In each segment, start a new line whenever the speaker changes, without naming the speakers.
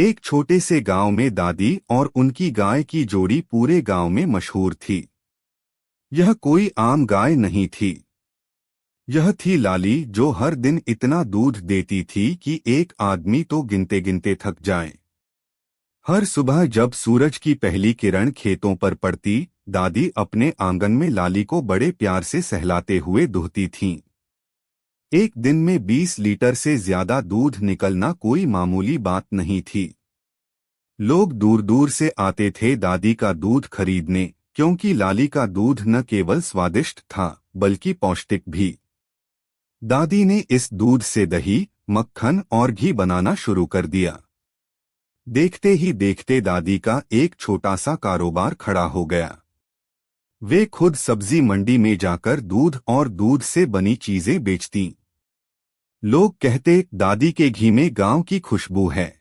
एक छोटे से गांव में दादी और उनकी गाय की जोड़ी पूरे गांव में मशहूर थी। यह कोई आम गाय नहीं थी। यह थी लाली, जो हर दिन इतना दूध देती थी कि एक आदमी तो गिनते गिनते थक जाए। हर सुबह जब सूरज की पहली किरण खेतों पर पड़ती, दादी अपने आंगन में लाली को बड़े प्यार से सहलाते हुए दुहती थीं। एक दिन में 20 लीटर से ज्यादा दूध निकलना कोई मामूली बात नहीं थी। लोग दूर दूर से आते थे दादी का दूध खरीदने, क्योंकि लाली का दूध न केवल स्वादिष्ट था बल्कि पौष्टिक भी। दादी ने इस दूध से दही, मक्खन और घी बनाना शुरू कर दिया। देखते ही देखते दादी का एक छोटा सा कारोबार खड़ा हो गया। वे खुद सब्जी मंडी में जाकर दूध और दूध से बनी चीजें बेचतीं। लोग कहते, दादी के घी में गांव की खुशबू है।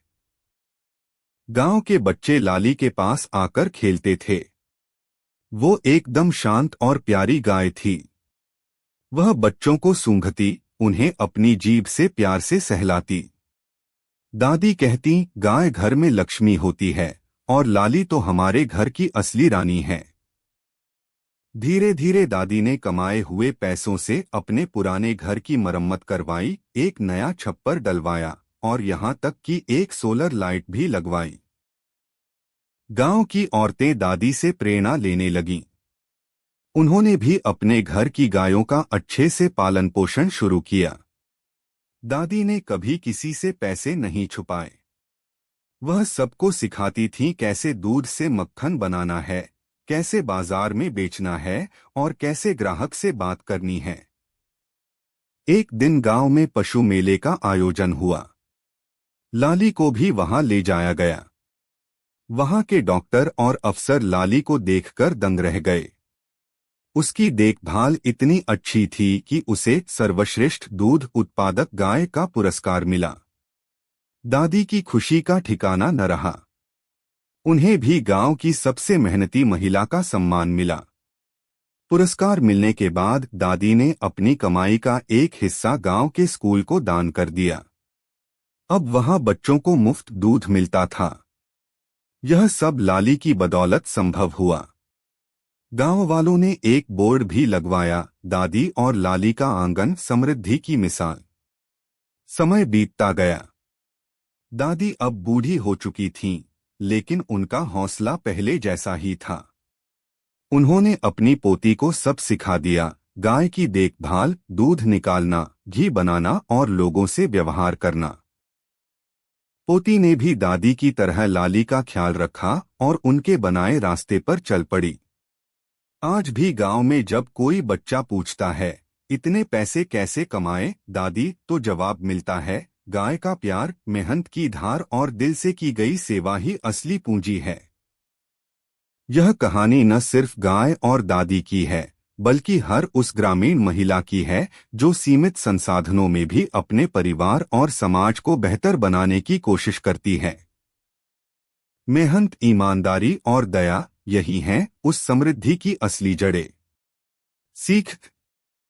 गांव के बच्चे लाली के पास आकर खेलते थे। वो एकदम शांत और प्यारी गाय थी। वह बच्चों को सूंघती, उन्हें अपनी जीभ से प्यार से सहलाती। दादी कहती, गाय घर में लक्ष्मी होती है और लाली तो हमारे घर की असली रानी है। धीरे धीरे दादी ने कमाए हुए पैसों से अपने पुराने घर की मरम्मत करवाई, एक नया छप्पर डलवाया और यहाँ तक कि एक सोलर लाइट भी लगवाई। गांव की औरतें दादी से प्रेरणा लेने लगीं। उन्होंने भी अपने घर की गायों का अच्छे से पालन पोषण शुरू किया। दादी ने कभी किसी से पैसे नहीं छुपाए। वह सबको सिखाती थीं कैसे दूध से मक्खन बनाना है, कैसे बाजार में बेचना है और कैसे ग्राहक से बात करनी है। एक दिन गांव में पशु मेले का आयोजन हुआ। लाली को भी वहां ले जाया गया। वहां के डॉक्टर और अफसर लाली को देखकर दंग रह गए। उसकी देखभाल इतनी अच्छी थी कि उसे सर्वश्रेष्ठ दूध उत्पादक गाय का पुरस्कार मिला। दादी की खुशी का ठिकाना न रहा। उन्हें भी गांव की सबसे मेहनती महिला का सम्मान मिला। पुरस्कार मिलने के बाद दादी ने अपनी कमाई का एक हिस्सा गांव के स्कूल को दान कर दिया। अब वहां बच्चों को मुफ्त दूध मिलता था। यह सब लाली की बदौलत संभव हुआ। गांव वालों ने एक बोर्ड भी लगवाया, दादी और लाली का आंगन समृद्धि की मिसाल। समय बीतता गया। दादी अब बूढ़ी हो चुकी थीं, लेकिन उनका हौसला पहले जैसा ही था। उन्होंने अपनी पोती को सब सिखा दिया, गाय की देखभाल, दूध निकालना, घी बनाना और लोगों से व्यवहार करना। पोती ने भी दादी की तरह लाली का ख्याल रखा और उनके बनाए रास्ते पर चल पड़ी। आज भी गांव में जब कोई बच्चा पूछता है, इतने पैसे कैसे कमाए दादी, तो जवाब मिलता है, गाय का प्यार, मेहनत की धार और दिल से की गई सेवा ही असली पूंजी है। यह कहानी न सिर्फ गाय और दादी की है, बल्कि हर उस ग्रामीण महिला की है जो सीमित संसाधनों में भी अपने परिवार और समाज को बेहतर बनाने की कोशिश करती है। मेहनत, ईमानदारी और दया, यही हैं उस समृद्धि की असली जड़ें। सीख,